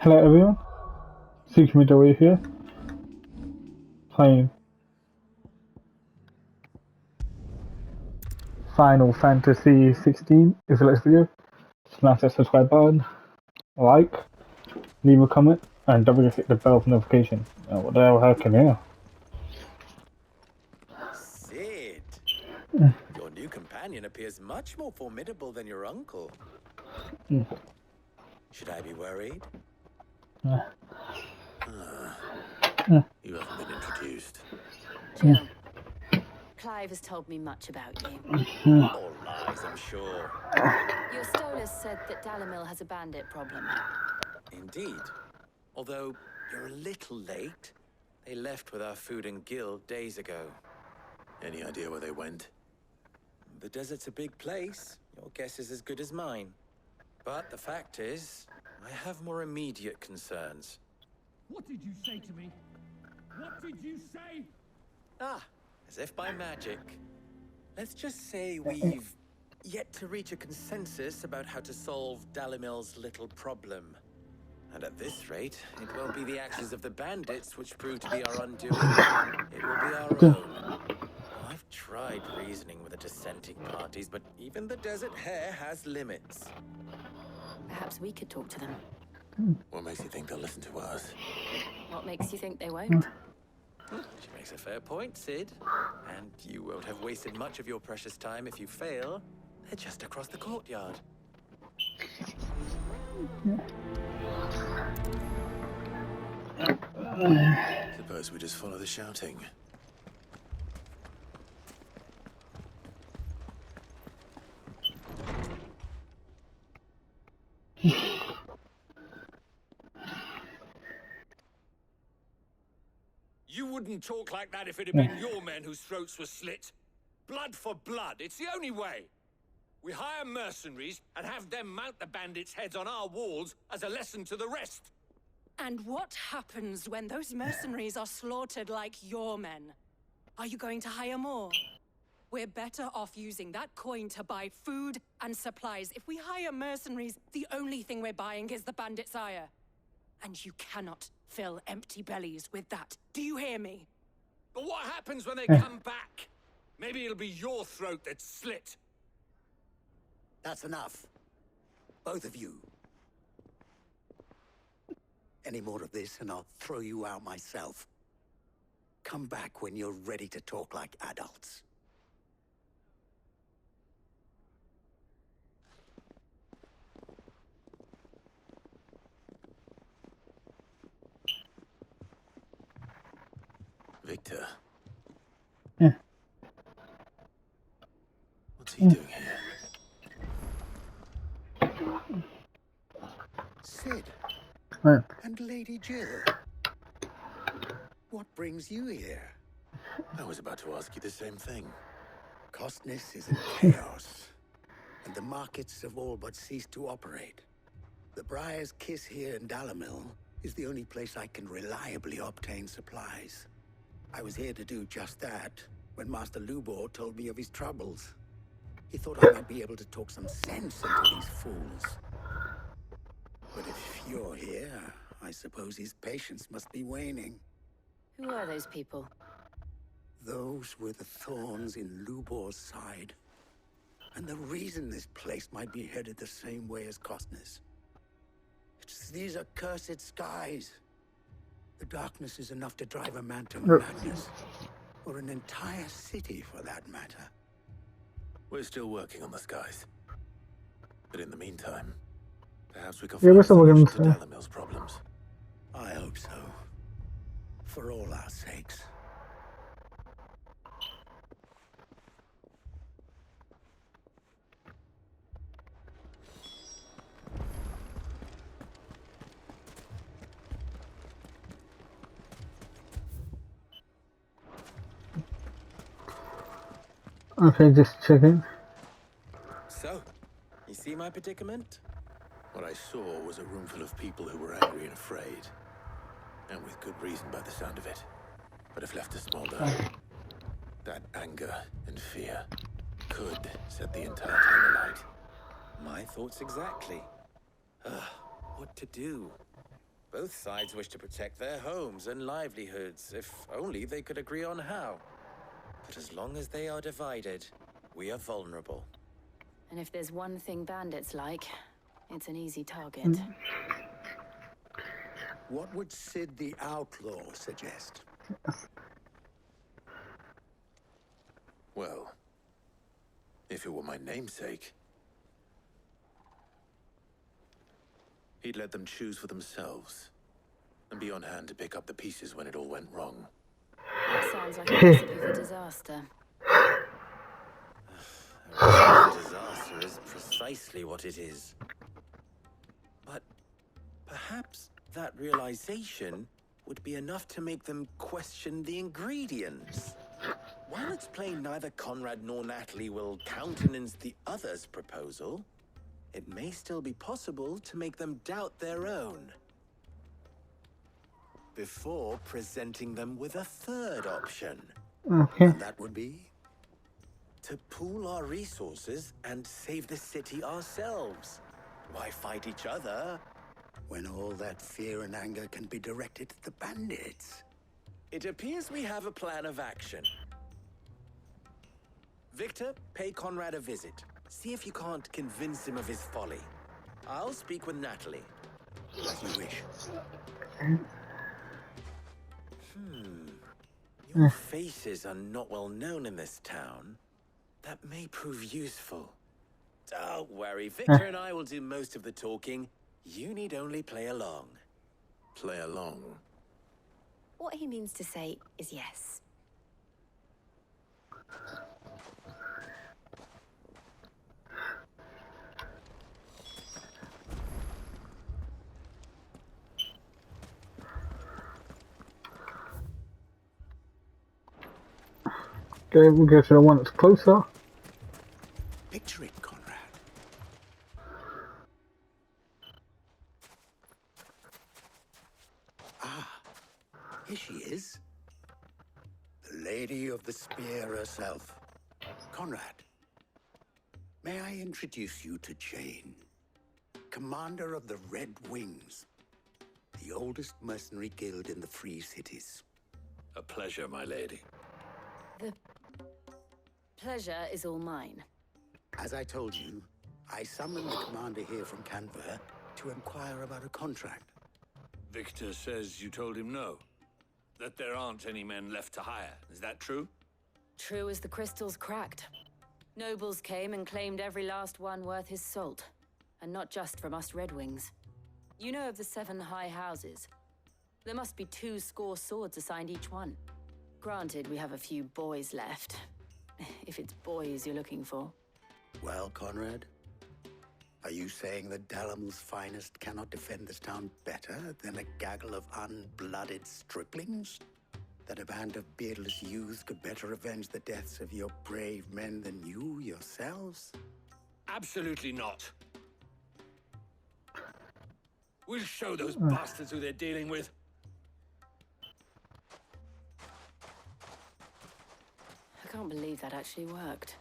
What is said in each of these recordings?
Hello everyone, Sigmund here, playing Final Fantasy 16. If you like this video, smash that subscribe button, like, leave a comment, and don't forget to hit the bell for notification. What the hell happened here? Sid, your new companion appears much more formidable than your uncle. Should I be worried? You haven't been introduced. Jill, Clive has told me much about you. All lies, I'm sure. Your Stolas said that Dalamil has a bandit problem. Indeed. Although, you're a little late. They left with our food and guild days ago. Any idea where they went? The desert's a big place. Your guess is as good as mine. But the fact is, I have more immediate concerns. What did you say to me? What did you say? Ah, as if by magic. Let's just say we've yet to reach a consensus about how to solve Dalimil's little problem. And at this rate, it won't be the actions of the bandits which prove to be our undoing. It will be our own. I've tried reasoning with the dissenting parties, but even the desert hare has limits. Perhaps we could talk to them. What makes you think they'll listen to us? What makes you think they won't? She makes a fair point, Sid. And you won't have wasted much of your precious time if you fail. They're just across the courtyard. Suppose we just follow the shouting. You wouldn't talk like that if it had been your men whose throats were slit. Blood for blood, it's the only way. We hire mercenaries and have them mount the bandits' heads on our walls as a lesson to the rest. And what happens when those mercenaries are slaughtered like your men? Are you going to hire more? We're better off using that coin to buy food and supplies. If we hire mercenaries, the only thing we're buying is the bandits' ire. And you cannot fill empty bellies with that. Do you hear me? But what happens when they come back? Maybe it'll be your throat that's slit. That's enough. Both of you. Any more of this and I'll throw you out myself. Come back when you're ready to talk like adults. Victor. Yeah. What's he doing here? Sid. Right. And Lady Jill. What brings you here? I was about to ask you the same thing. Costness is in chaos, and the markets have all but ceased to operate. The Briar's Kiss here in Dalamil is the only place I can reliably obtain supplies. I was here to do just that when Master Lubor told me of his troubles. He thought I might be able to talk some sense into these fools. But if you're here, I suppose his patience must be waning. Who are those people? Those were the thorns in Lubor's side. And the reason this place might be headed the same way as Costness. It's these accursed skies. The darkness is enough to drive a man to madness. Or an entire city, for that matter. We're still working on the skies. But in the meantime, perhaps we can Yeah, find we're a still working solution on to Dalamil's problems. I hope so. For all our sakes. Okay, just checking. So, you see my predicament? What I saw was a room full of people who were angry and afraid. And with good reason by the sound of it. But if left to smolder, that anger and fear could set the entire town alight. My thoughts exactly. What to do? Both sides wish to protect their homes and livelihoods, if only they could agree on how. But as long as they are divided, we are vulnerable. And if there's one thing bandits like, it's an easy target. What would Sid the Outlaw suggest? Well, if it were my namesake, he'd let them choose for themselves and be on hand to pick up the pieces when it all went wrong. That sounds like a recipe for disaster. A disaster is precisely what it is. But perhaps that realization would be enough to make them question the ingredients. While it's plain neither Conrad nor Natalie will countenance the other's proposal, it may still be possible to make them doubt their own before presenting them with a third option. Okay. And that would be? To pool our resources and save the city ourselves. Why fight each other When all that fear and anger can be directed at the bandits. It appears we have a plan of action. Victor, pay Conrad a visit. See if you can't convince him of his folly. I'll speak with Natalie. As you wish. Your faces are not well known in this town. That may prove useful. Don't worry, Victor and I will do most of the talking. You need only play along. Play along. What he means to say is yes. Okay, we'll go to the one that's closer. Picture it, Conrad. Here she is. The Lady of the Spear herself. Conrad, may I introduce you to Jane, commander of the Red Wings, the oldest mercenary guild in the Free Cities. A pleasure, my lady. The pleasure is all mine. As I told you, I summoned the commander here from Canberra to inquire about a contract. Victor says you told him no. That there aren't any men left to hire. Is that true? True as the crystals cracked. Nobles came and claimed every last one worth his salt. And not just from us Red Wings. You know of the 7 high houses. There must be 2 swords assigned each one. Granted, we have a few boys left. If it's boys you're looking for. Well, Conrad, are you saying that Dalamil's finest cannot defend this town better than a gaggle of unblooded striplings? That a band of beardless youths could better avenge the deaths of your brave men than you yourselves? Absolutely not. We'll show those bastards who they're dealing with. I can't believe that actually worked.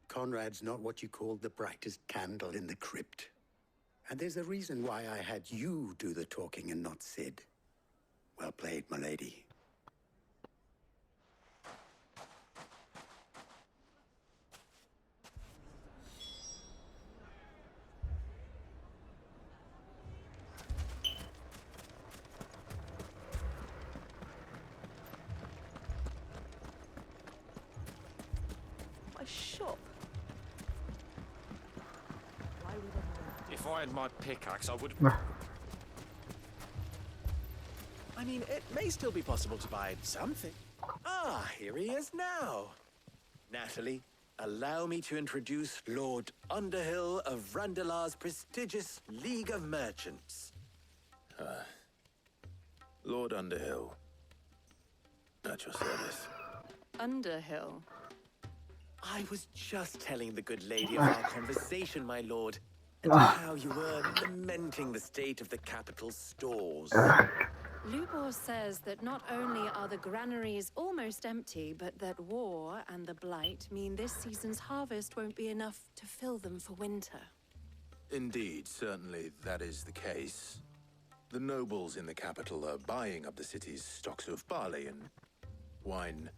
Conrad's not what you call the brightest candle in the crypt. And there's a reason why I had you do the talking and not Sid. Well played, my lady. A shop. Why would anyone? If I had my pickaxe, I would... I mean, it may still be possible to buy something. Ah, here he is now. Natalie, allow me to introduce Lord Underhill of Randalar's prestigious League of Merchants. Lord Underhill. At your service. Underhill. I was just telling the good lady of our conversation, my lord, and how you were lamenting the state of the capital's stores. Lubor says that not only are the granaries almost empty, but that war and the blight mean this season's harvest won't be enough to fill them for winter. Indeed, certainly that is the case. The nobles in the capital are buying up the city's stocks of barley and wine,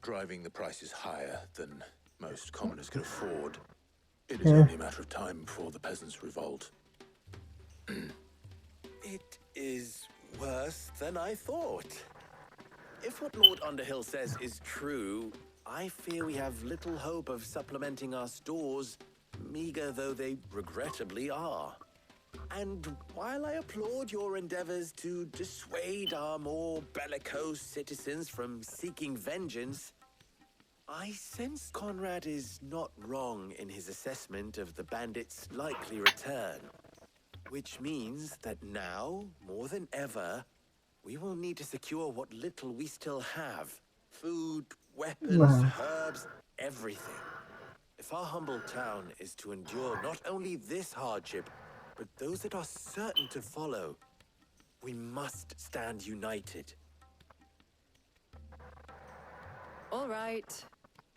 driving the prices higher than most commoners can afford. It is only a matter of time before the peasants revolt. It is worse than I thought. If what Lord Underhill says is true, I fear we have little hope of supplementing our stores, meager though they regrettably are. And while I applaud your endeavors to dissuade our more bellicose citizens from seeking vengeance, I sense Conrad is not wrong in his assessment of the bandits' likely return. Which means that now, more than ever, we will need to secure what little we still have. Food, weapons, herbs, everything. If our humble town is to endure not only this hardship, but those that are certain to follow, we must stand united. All right.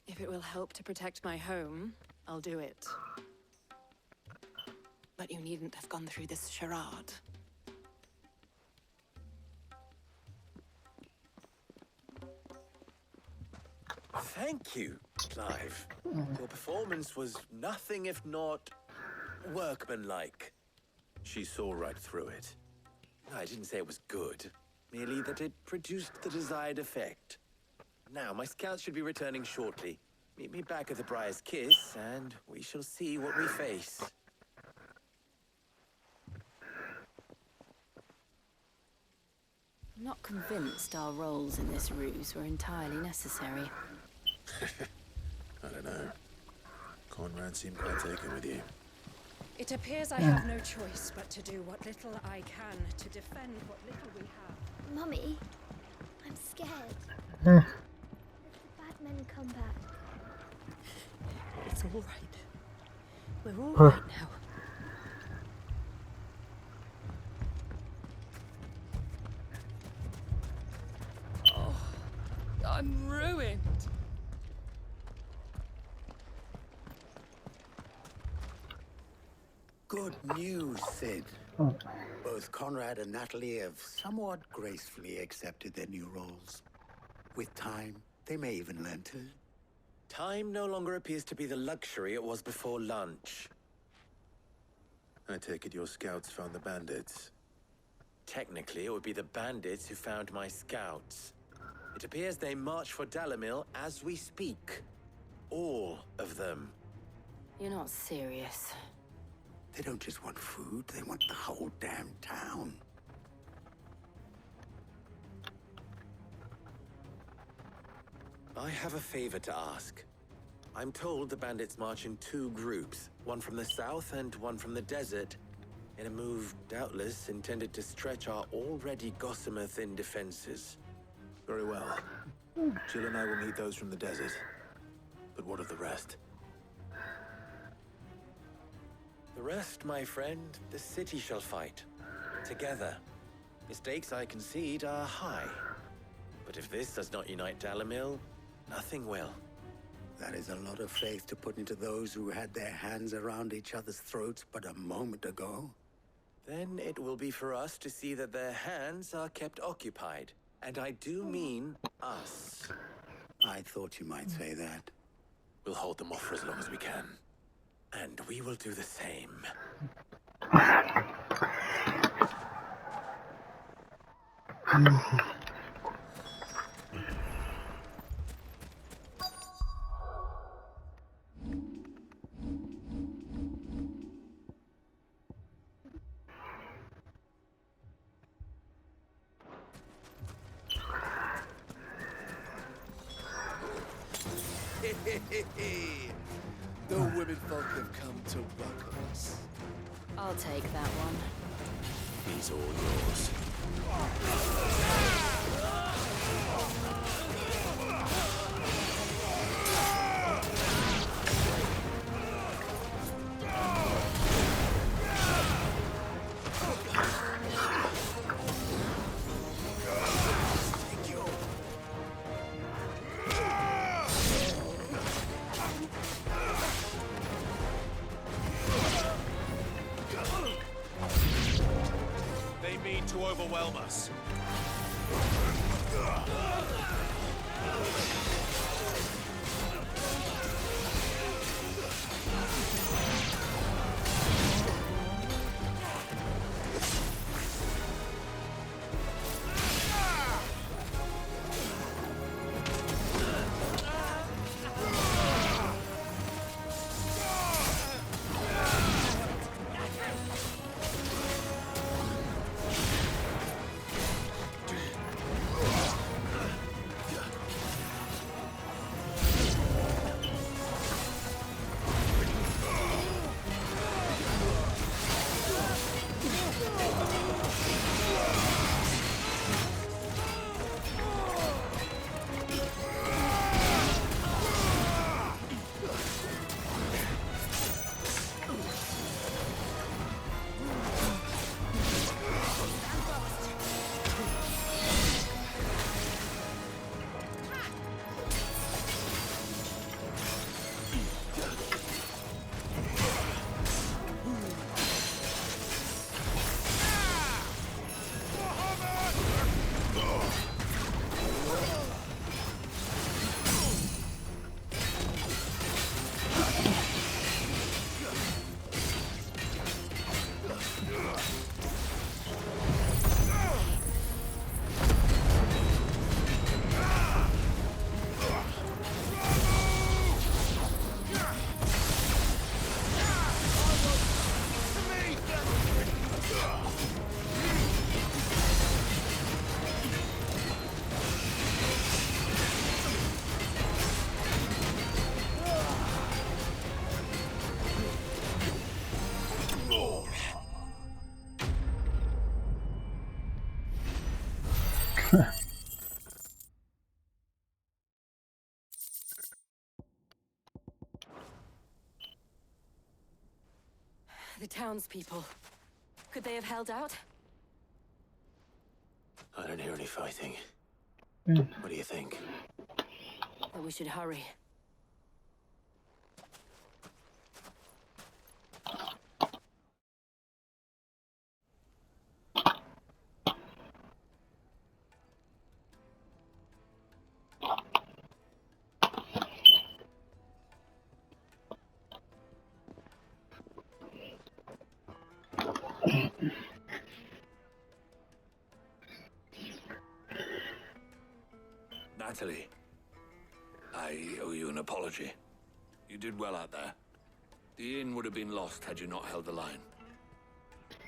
If it will help to protect my home, I'll do it. But you needn't have gone through this charade. Thank you, Clive. Your performance was nothing if not workmanlike. She saw right through it. I didn't say it was good, merely that it produced the desired effect. Now, my scouts should be returning shortly. Meet me back at the Briar's Kiss, and we shall see what we face. I'm not convinced our roles in this ruse were entirely necessary. I don't know. Conrad seemed quite taken with you. It appears I have no choice but to do what little I can to defend what little we have. Mummy, I'm scared. If the bad men come back. It's all right. We're all right now. Oh, I'm ruined. Good news, Sid. Both Conrad and Natalie have somewhat gracefully accepted their new roles. With time, they may even learn to. Time no longer appears to be the luxury it was before lunch. I take it your scouts found the bandits. Technically, it would be the bandits who found my scouts. It appears they march for Dalimil as we speak. All of them. You're not serious. They don't just want food, they want the whole damn town. I have a favor to ask. I'm told the bandits march in two groups, one from the south and one from the desert, in a move doubtless intended to stretch our already gossamer-thin defenses. Very well. Jill and I will meet those from the desert. But what of the rest? The rest, my friend, the city shall fight. Together. Mistakes, I concede, are high. But if this does not unite Dalimil, nothing will. That is a lot of faith to put into those who had their hands around each other's throats but a moment ago. Then it will be for us to see that their hands are kept occupied. And I do mean us. I thought you might say that. We'll hold them off for as long as we can. And we will do the same. The women folk have come to welcome us. I'll take that one. He's all yours. They mean to overwhelm us? The townspeople. Could they have held out? I don't hear any fighting. Mm. What do you think? That we should hurry. Natalie, I owe you an apology. You did well out there. The inn would have been lost had you not held the line.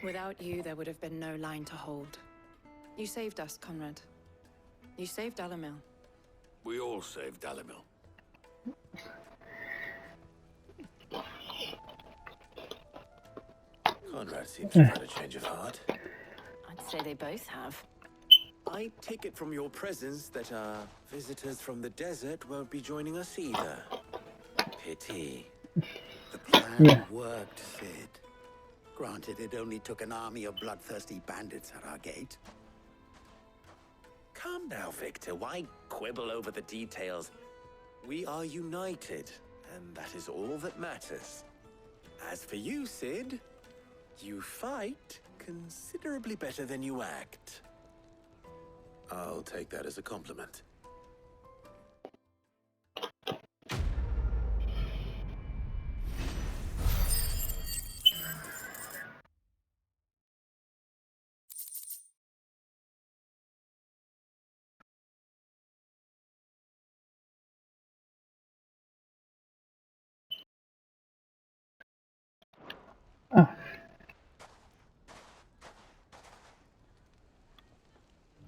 Without you, there would have been no line to hold. You saved us, Conrad. You saved Dalimil. We all saved Dalimil. Conrad seems to have had a change of heart. I'd say they both have. I take it from your presence that our visitors from the desert won't be joining us either. Pity. The plan worked, Sid. Granted, it only took an army of bloodthirsty bandits at our gate. Calm now, Victor. Why quibble over the details? We are united, and that is all that matters. As for you, Sid, you fight considerably better than you act. I'll take that as a compliment.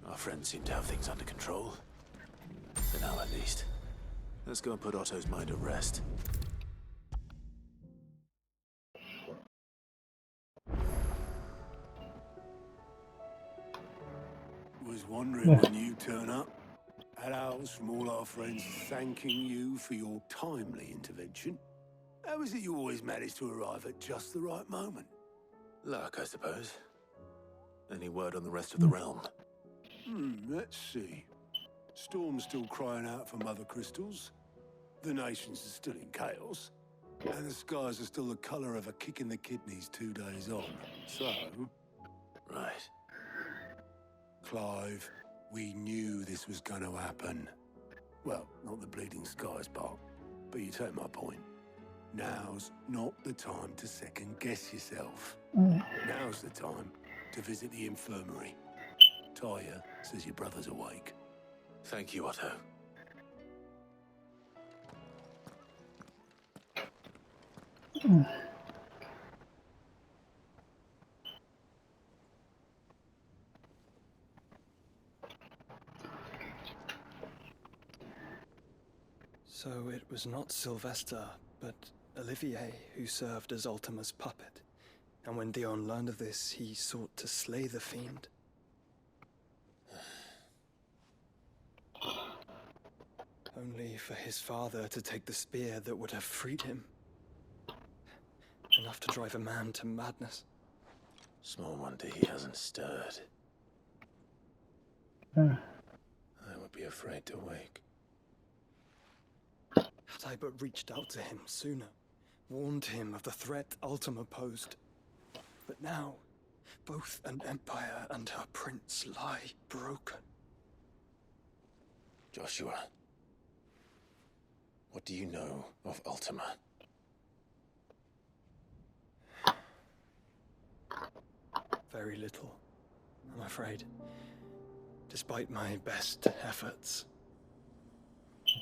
Our friends seem to have things under control. For now, at least. Let's go and put Otto's mind at rest. Was wondering when you turn up. Had owls from all our friends thanking you for your timely intervention. How is it you always manage to arrive at just the right moment? Luck, I suppose. Any word on the rest of the realm? Let's see. Storm's still crying out for mother crystals. The nations are still in chaos. And the skies are still the colour of a kick in the kidneys 2 days on. So... Right. Clive, we knew this was going to happen. Well, not the bleeding skies part, but you take my point. Now's not the time to second-guess yourself. Now's the time to visit the infirmary. Taya says your brother's awake. Thank you, Otto. So it was not Sylvester, but Olivier who served as Ultima's puppet. And when Dion learned of this, he sought to slay the fiend. Only for his father to take the spear that would have freed him. Enough to drive a man to madness. Small wonder he hasn't stirred. Uh, I would be afraid to wake. Had I but reached out to him sooner, warned him of the threat Ultima posed. But now, both an empire and her prince lie broken. Joshua, what do you know of Ultima? Very little, I'm afraid. Despite my best efforts.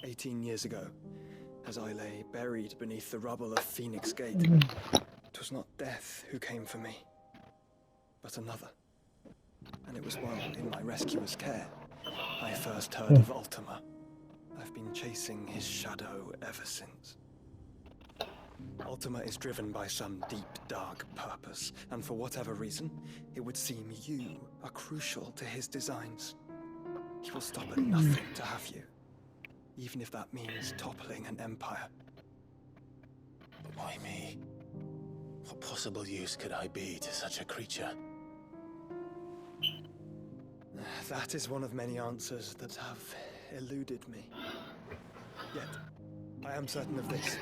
18 years ago, as I lay buried beneath the rubble of Phoenix Gate, it was not death who came for me, but another. And it was while in my rescuer's care, I first heard of Ultima. I've been chasing his shadow ever since. Ultima is driven by some deep, dark purpose, and for whatever reason, it would seem you are crucial to his designs. He will stop at nothing to have you, even if that means toppling an empire. But why me? What possible use could I be to such a creature? That is one of many answers that have eluded me. Yet, I am certain of this.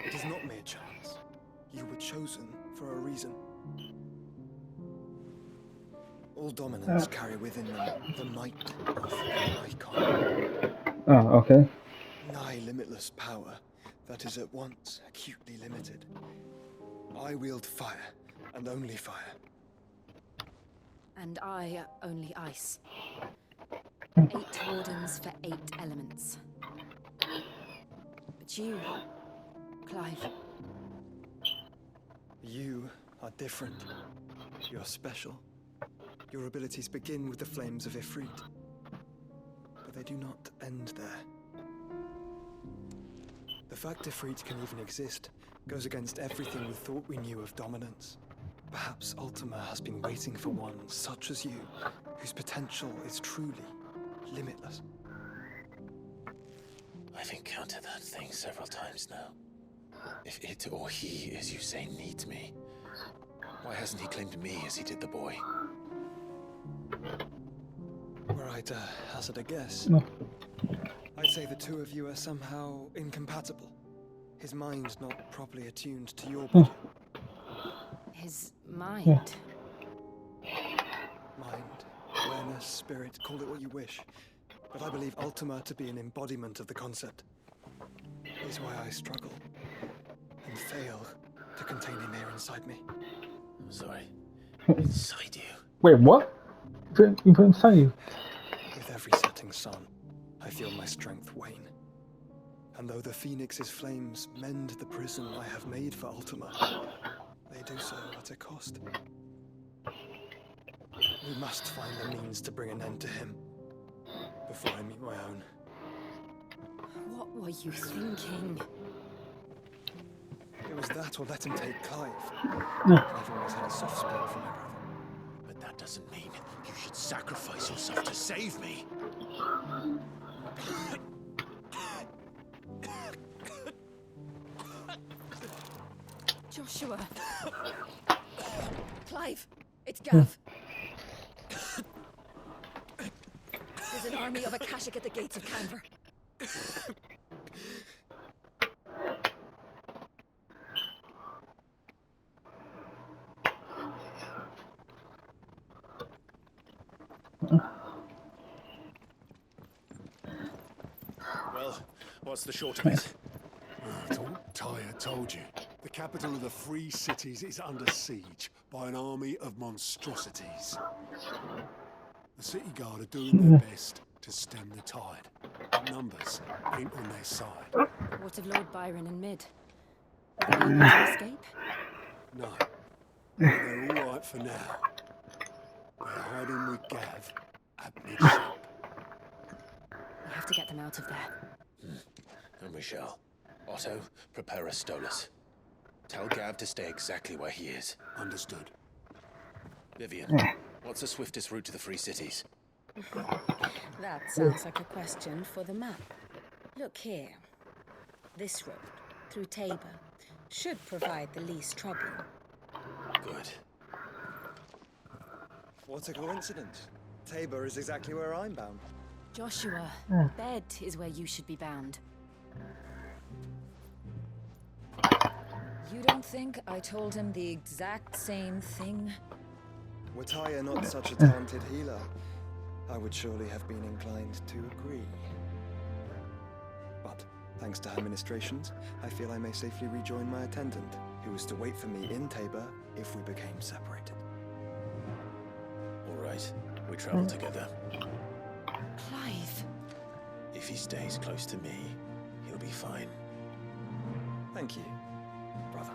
It is not mere chance. You were chosen for a reason. All dominants carry within them the might of an icon. oh, okay. Nigh limitless power that is at once acutely limited. I wield fire, and only fire. And I only ice. 8 wardens for 8 elements. But you, Clive. You are different. You're special. Your abilities begin with the flames of Ifrit. But they do not end there. The fact Ifrit can even exist goes against everything we thought we knew of dominance. Perhaps Ultima has been waiting for one such as you, whose potential is truly limitless. I've encountered that thing several times now. If it or he, as you say, needs me, why hasn't he claimed me as he did the boy? Were I to hazard a guess, I'd say the two of you are somehow incompatible. His mind not properly attuned to your body. His mind. Mind, awareness, spirit, call it what you wish. But I believe Ultima to be an embodiment of the concept. Is why I struggle and fail to contain him here inside me. I'm sorry. Inside you? Wait, what? You put inside you? With every setting sun, I feel my strength wane. And though the Phoenix's flames mend the prison I have made for Ultima, they do so at a cost. We must find a means to bring an end to him before I meet my own. What were you thinking? It was that or let him take Clive. I've always had a soft spot for my brother. But that doesn't mean you should sacrifice yourself to save me. Joshua. Clive, it's Gav. There's an army of Akashic at the gates of Canver. What's the short of it? I thought Tyre told you. The capital of the Free Cities is under siege by an army of monstrosities. The city guard are doing their best to stem the tide. But numbers ain't on their side. What of Lord Byron and Mid? Are they able to escape? No. But they're all right for now. They're hiding with Gav at midship. We have to get them out of there. And we shall. Otto, prepare a Stolas. Tell Gav to stay exactly where he is. Understood. Vivian, what's the swiftest route to the Free Cities? That sounds like a question for the map. Look here. This road, through Tabor, should provide the least trouble. Good. What a coincidence. Tabor is exactly where I'm bound. Joshua, Bed is where you should be bound. You don't think I told him the exact same thing? Were Tyre not such a talented healer, I would surely have been inclined to agree. But, thanks to her ministrations, I feel I may safely rejoin my attendant, who was to wait for me in Tabor if we became separated. All right, we travel together. Clive. If he stays close to me, he'll be fine. Thank you, brother.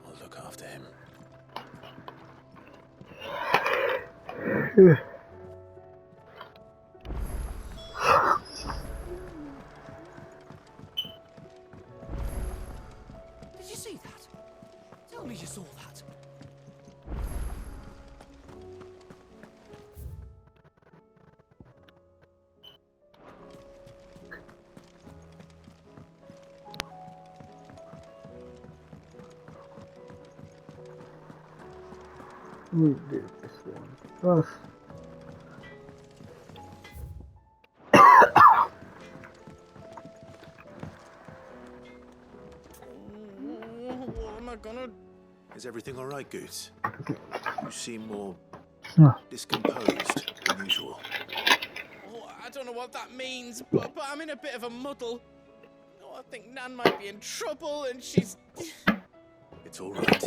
I'll look after him. Did you see that? Tell me you saw that. We do this one first. What am I gonna... Is everything all right, Goots? You seem more No. discomposed than usual. Oh, I don't know what that means, but I'm in a bit of a muddle. Oh, I think Nan might be in trouble, and she's... It's all right.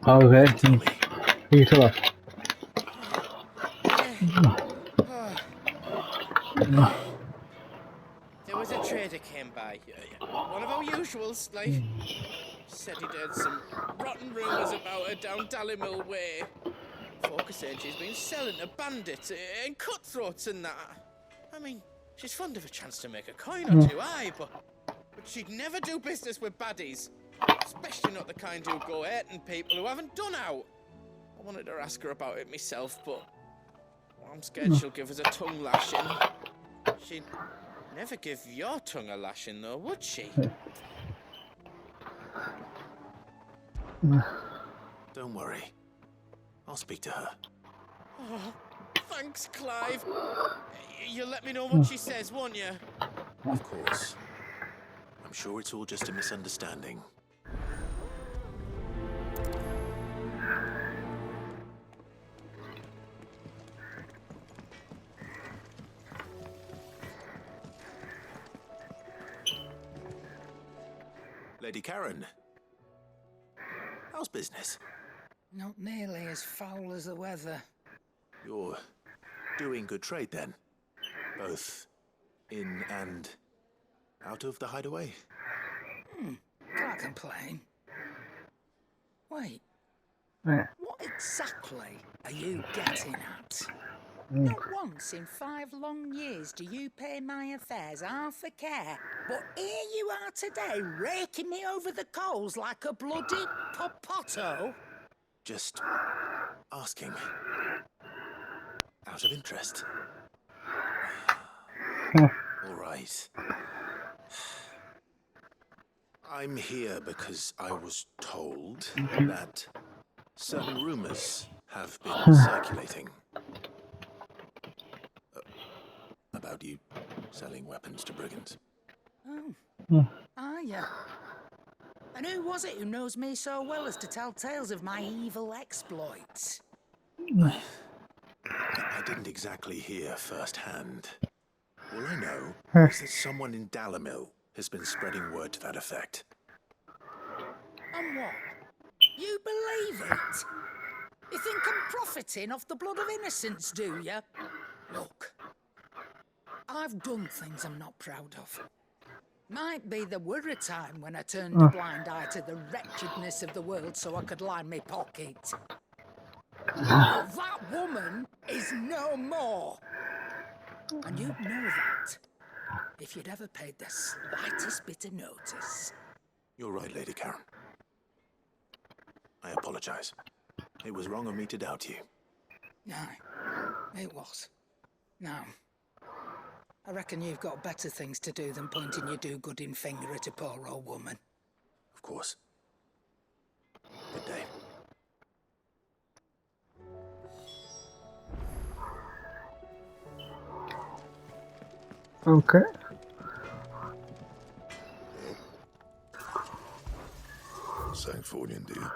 Okay. Tell me. You tell us. There was a trader came by, one of our usuals, like, said he'd heard some rotten rumours about her down Dalimil Way. Folk are saying she's been selling to bandits and cutthroats and that. I mean, she's fond of a chance to make a coin or two, aye, but she'd never do business with baddies. Especially not the kind who go hurting people who haven't done out. I wanted to ask her about it myself, but I'm scared she'll give us a tongue lashing. She'd never give your tongue a lashing, though, would she? Don't worry. I'll speak to her. Oh, thanks, Clive. You'll let me know what she says, won't you? Of course. I'm sure it's all just a misunderstanding. Lady Karen, how's business? Not nearly as foul as the weather. You're doing good trade then? Both in and out of the hideaway? Can't complain. Wait, Yeah. what exactly are you getting at? Not once in 5 long years do you pay my affairs half a care, but here you are today raking me over the coals like a bloody popoto. Just asking. Out of interest. All right. I'm here because I was told that certain rumors have been circulating about you selling weapons to brigands. Oh, are you? And who was it who knows me so well as to tell tales of my evil exploits? I didn't exactly hear firsthand. All I know is that someone in Dalimil has been spreading word to that effect. And what? You believe it? You think I'm profiting off the blood of innocents, do you? Look, I've done things I'm not proud of. Might be there were a time when I turned a blind eye to the wretchedness of the world so I could line my pocket. But that woman is no more. And you'd know that if you'd ever paid the slightest bit of notice. You're right, Lady Karen. I apologize. It was wrong of me to doubt you. Aye, it was. Now, I reckon you've got better things to do than pointing your do-gooding finger at a poor old woman. Of course. Good day. Okay. Sanctorian, do you?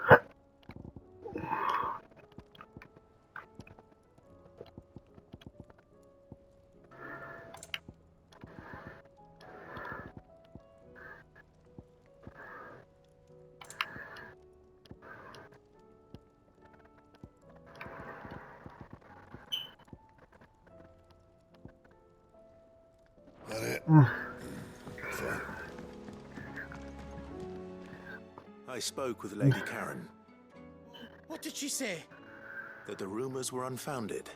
That it? Fine. I spoke with Lady Karen. What did she say? That the rumors were unfounded,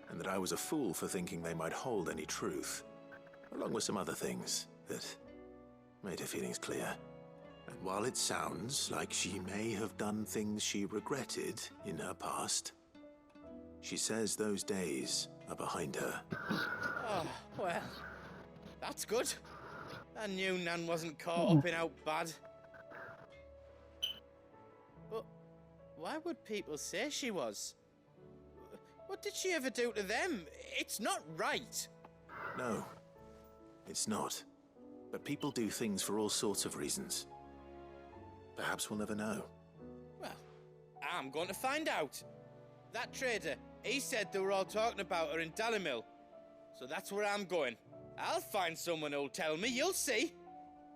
and that I was a fool for thinking they might hold any truth, along with some other things that made her feelings clear. And while it sounds like she may have done things she regretted in her past, she says those days are behind her. Oh, well, that's good. I knew Nan wasn't caught up in out bad. But why would people say she was? What did she ever do to them? It's not right. No, it's not. But people do things for all sorts of reasons. Perhaps we'll never know. Well, I'm going to find out. That trader, he said they were all talking about her in Dalimil. So that's where I'm going. I'll find someone who'll tell me, you'll see.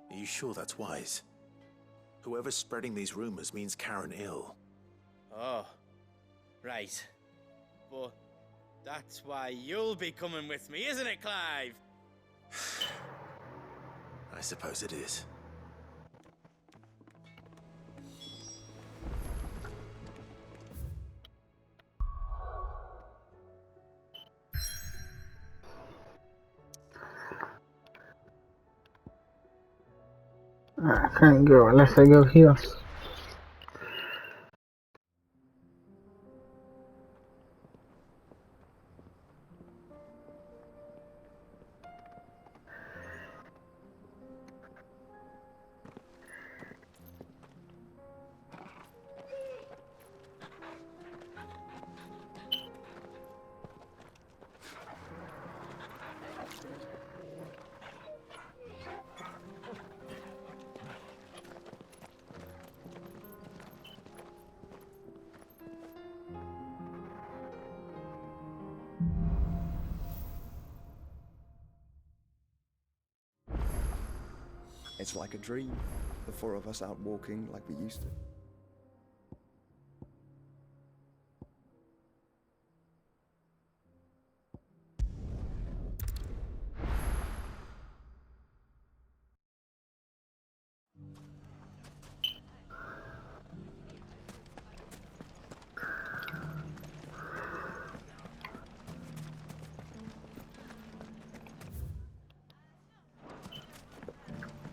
Are you sure that's wise? Whoever's spreading these rumors means Karen ill. Oh, right. But that's why you'll be coming with me, isn't it, Clive? I suppose it is. I can't go unless I go here. It's like a dream, the four of us out walking like we used to.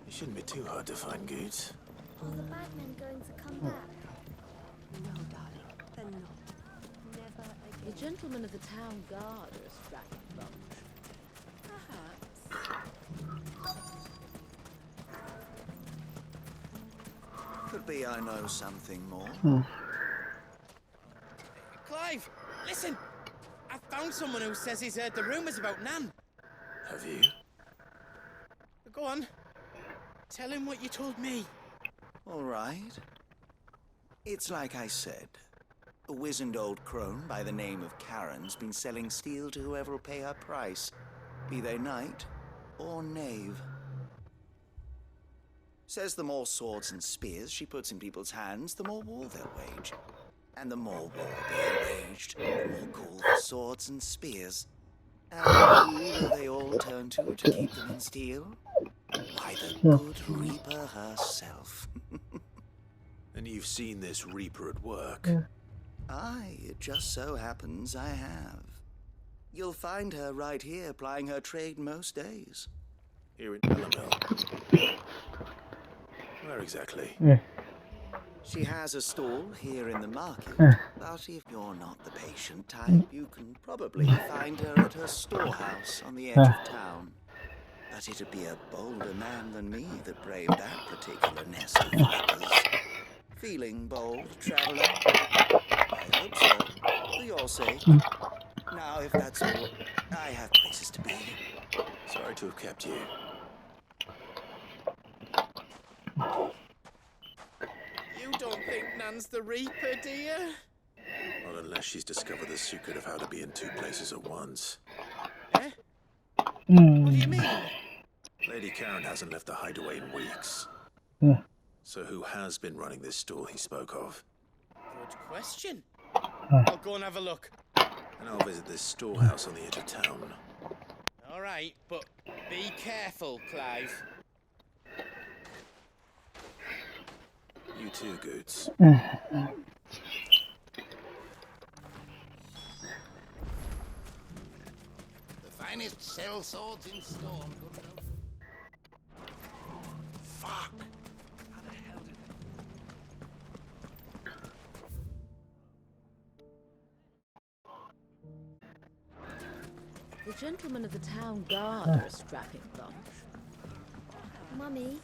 It shouldn't be too hard to find goods. Are the bad men going to come back? No, darling, they're not. Never again. The gentlemen of the town guard are a strapping bunch. Perhaps. Could be I know something more. Clive, listen! I found someone who says he's heard the rumors about Nan. Have you? Go on. Tell him what you told me. All right. It's like I said. A wizened old crone by the name of Karen's been selling steel to whoever'll pay her price. be they knight or knave. Says the more swords and spears she puts in people's hands, the more war they'll wage. And the more war being waged, the more call for swords and spears. And who will they all turn to keep them in steel? Why, the good Reaper herself. And you've seen this Reaper at work? Aye, it just so happens I have. You'll find her right here plying her trade most days. Here in Dalimil. Where exactly? She has a stall here in the market, but if you're not the patient type, you can probably find her at her storehouse on the edge of town. But it'd be a bolder man than me that braved that particular nest of vipers. Feeling bold, traveler? I hope so, for your sake. Now, if that's all, I have places to be. Sorry to have kept you. You don't think Nan's the Reaper, do you? Not unless she's discovered the secret of how to be in two places at once. Eh? What do you mean? Lady Karen hasn't left the hideaway in weeks. So who has been running this stall he spoke of? Good question. I'll go and have a look. And I'll visit this storehouse on the edge of town. All right, but be careful, Clive. You too, Goots. The finest sell swords in Storm. Fuck! How the hell did The gentlemen of the town guard are a strapping bunch. Mummy,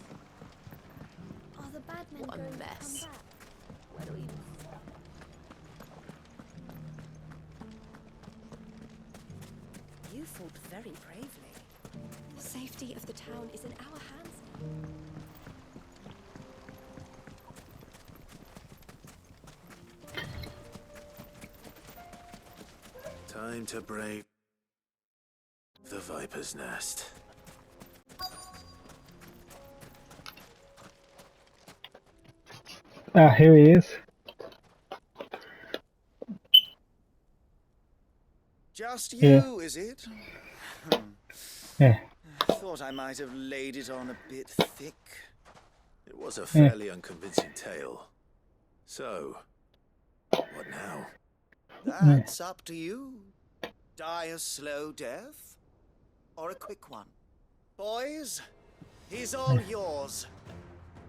are the bad men What a going mess. to come back? Where do we... You fought very bravely. The safety of the town is in our hands. Time to brave the Viper's Nest. Ah, here he is. Just you, is it? Yeah. Thought I might have laid it on a bit thick. It was a fairly unconvincing tale. So, what now? That's up to you. Die a slow death, or a quick one. Boys, he's all yours.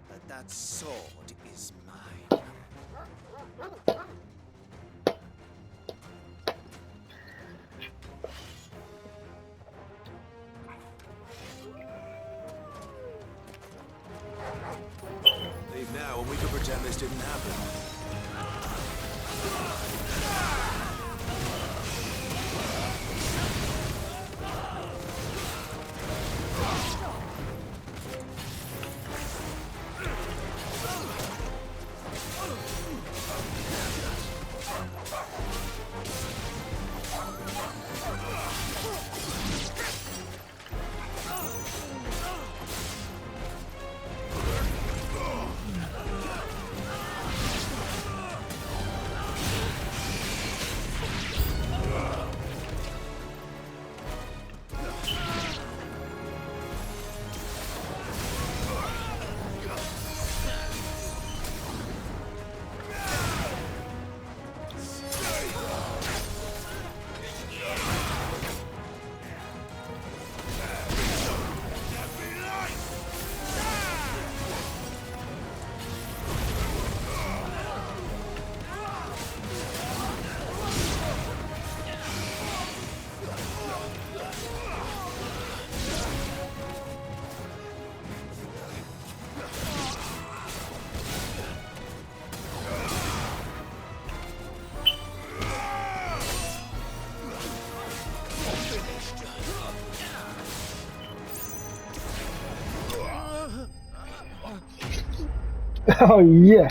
But that sword is mine. Leave now and we can pretend this didn't happen. Oh yeah.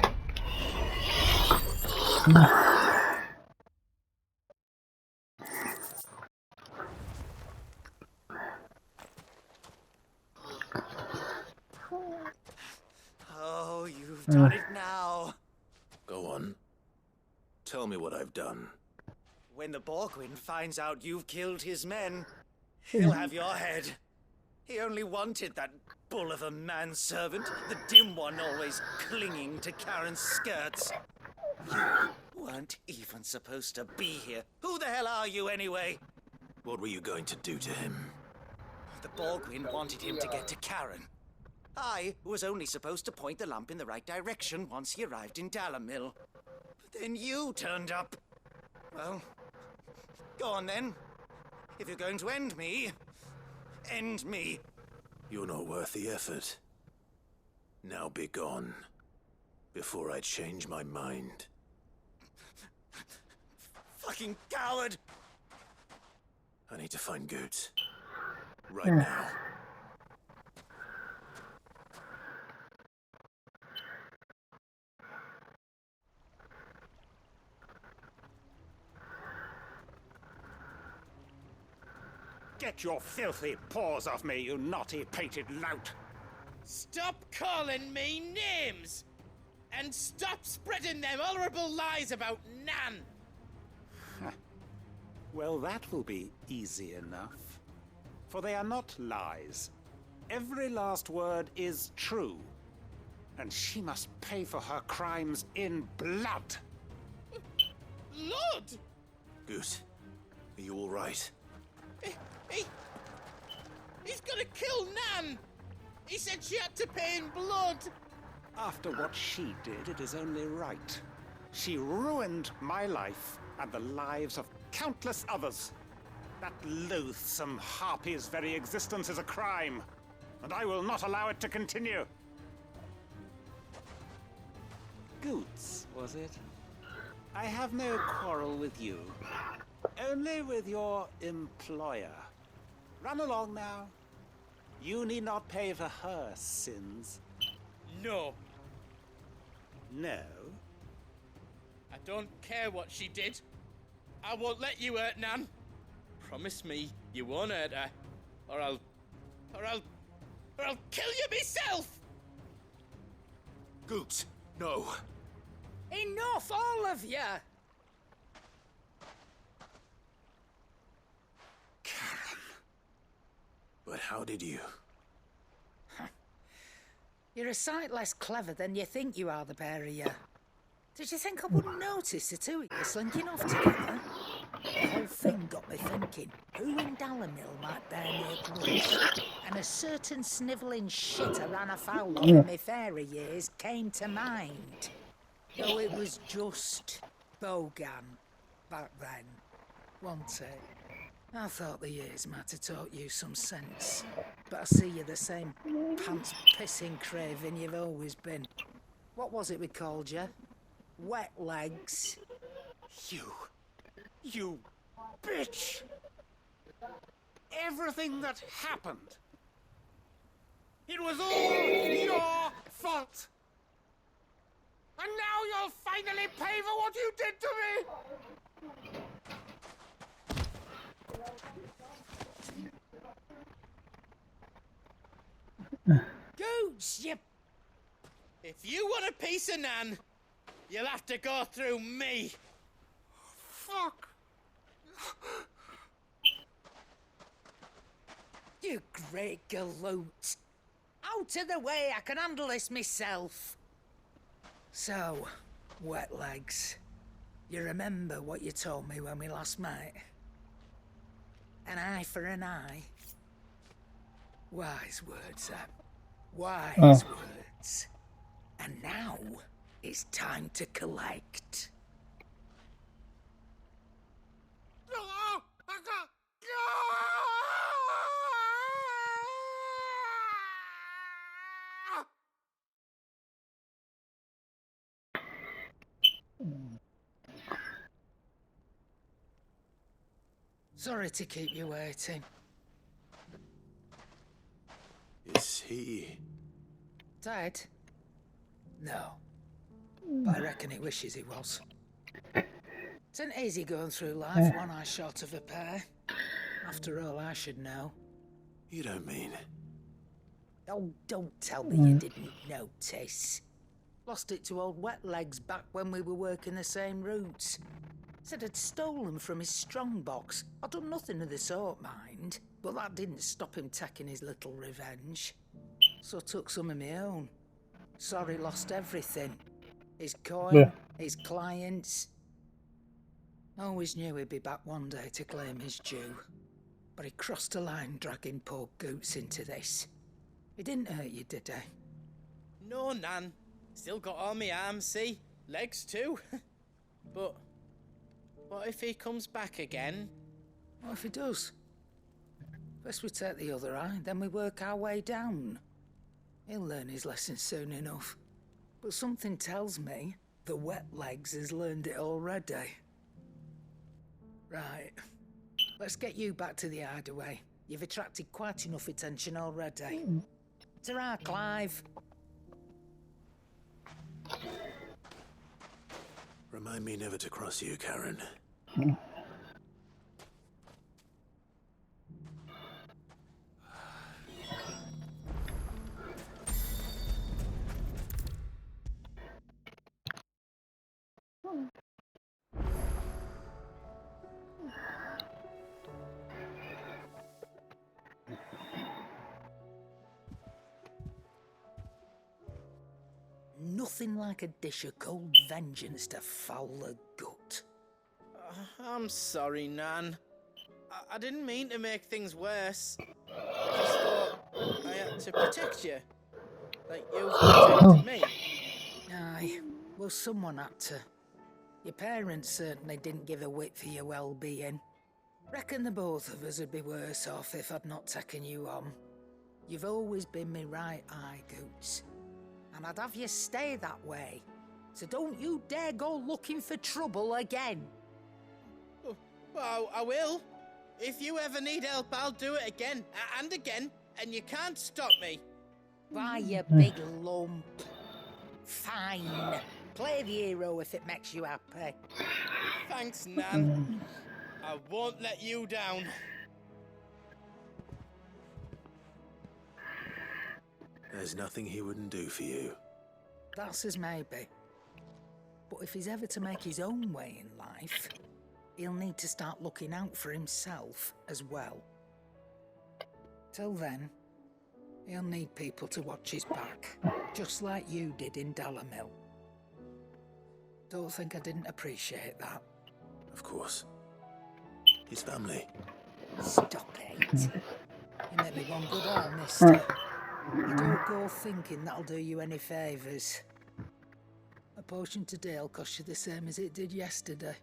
You've done it now. Go on. Tell me what I've done. When the Borgwyn finds out you've killed his men, he'll have your head. He only wanted that bull of a manservant, the dim one always clinging to Karen's skirts. You weren't even supposed to be here. Who the hell are you anyway? What were you going to do to him? The Borgwyn wanted him to get to Karen. I was only supposed to point the lamp in the right direction once he arrived in Dalamil. But then you turned up. Well, go on then. If you're going to end me, end me. You're not worth the effort. Now be gone, before I change my mind. Fucking coward! I need to find Goots. Right now. Get your filthy paws off me, you naughty-pated lout! Stop calling me names! And stop spreading them horrible lies about Nan! Well, that will be easy enough. For they are not lies. Every last word is true. And she must pay for her crimes in blood. Lord! Goose, are you all right? He's gonna kill Nan! He said she had to pay in blood! After what she did, it is only right. She ruined my life and the lives of countless others. That loathsome harpy's very existence is a crime, and I will not allow it to continue. Goots, was it? I have no quarrel with you. Only with your employer. Run along now. You need not pay for her sins. No. No? I don't care what she did. I won't let you hurt Nan. Promise me you won't hurt her, or I'll kill you myself! Goots, no. Enough, all of you! But how did you? You're a sight less clever than you think you are, the pair of you. Did you think I wouldn't notice the two of you slinking off together? The whole thing got me thinking, who in Dalamil might bear me a grudge? And a certain snivelling shit I ran afoul of in my fairy years came to mind. Though it was just Bogan back then, wasn't it? I thought the years might have taught you some sense, but I see you're the same pants-pissing craven you've always been. What was it we called you? Wet legs. You bitch! Everything that happened, it was all your fault! And now you'll finally pay for what you did to me! Gooch, you... If you want a piece of Nan, you'll have to go through me. Fuck! You great galoot. Out of the way, I can handle this myself. So, wet legs. You remember what you told me when we last met? An eye for an eye. Wise words, Sam. Wise words. And now, it's time to collect. Sorry to keep you waiting. Is he... Dead? No. But I reckon he wishes he was. It's an easy going through life, one eye short of a pair. After all, I should know. You don't mean... Oh, don't tell me you didn't notice. Lost it to old Wet Legs back when we were working the same routes. Said I'd stolen from his strongbox. I'd done nothing of the sort, mind. But that didn't stop him taking his little revenge. So I took some of my own. Sorry, lost everything. His coin, his clients. Always knew he'd be back one day to claim his due. But he crossed a line dragging poor Goots into this. He didn't hurt you, did he? No, Nan. Still got all my arms, see? Legs too. But what if he comes back again? What if he does? First we take the other eye, then we work our way down. He'll learn his lesson soon enough. But something tells me the Wet Legs has learned it already. Right. Let's get you back to the hideaway. You've attracted quite enough attention already. Ta-ra, Clive. Remind me never to cross you, Karen. Nothing like a dish of cold vengeance to foul the gut. I'm sorry, Nan. I didn't mean to make things worse. I just thought I had to protect you. Like you've protected me. Aye, well, someone had to. Your parents certainly didn't give a whit for your well-being. Reckon the both of us would be worse off if I'd not taken you on. You've always been me right eye, Goots. And I'd have you stay that way. So don't you dare go looking for trouble again. Well, I will. If you ever need help, I'll do it again and again, and you can't stop me. Why, you big lump. Fine. Play the hero if it makes you happy. Thanks, Nan. I won't let you down. There's nothing he wouldn't do for you. That's as maybe. But if he's ever to make his own way in life, he'll need to start looking out for himself as well. Till then, he'll need people to watch his back, just like you did in Dalimil. Don't think I didn't appreciate that. Of course. His family. Stop it. You make me one good arm, mister. You don't go thinking that'll do you any favours. A potion today'll cost you the same as it did yesterday.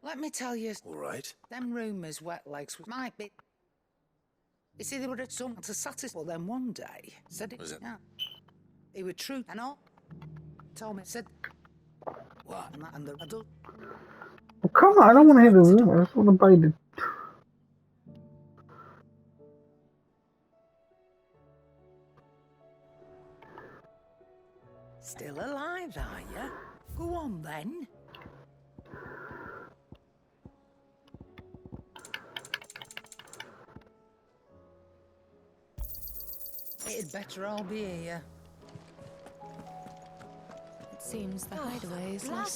Let me tell you. All right. Them rumours Wet Legs might be. You see, they were at something to satisfy them one day. Said it was. Yeah. They were true and all. Told me, said. What? And the adult. Well, come on, I don't want to hear the rumors. I want to buy the. Still alive, are you? Go on then. It'd better all be here. It seems the hideaway is lost.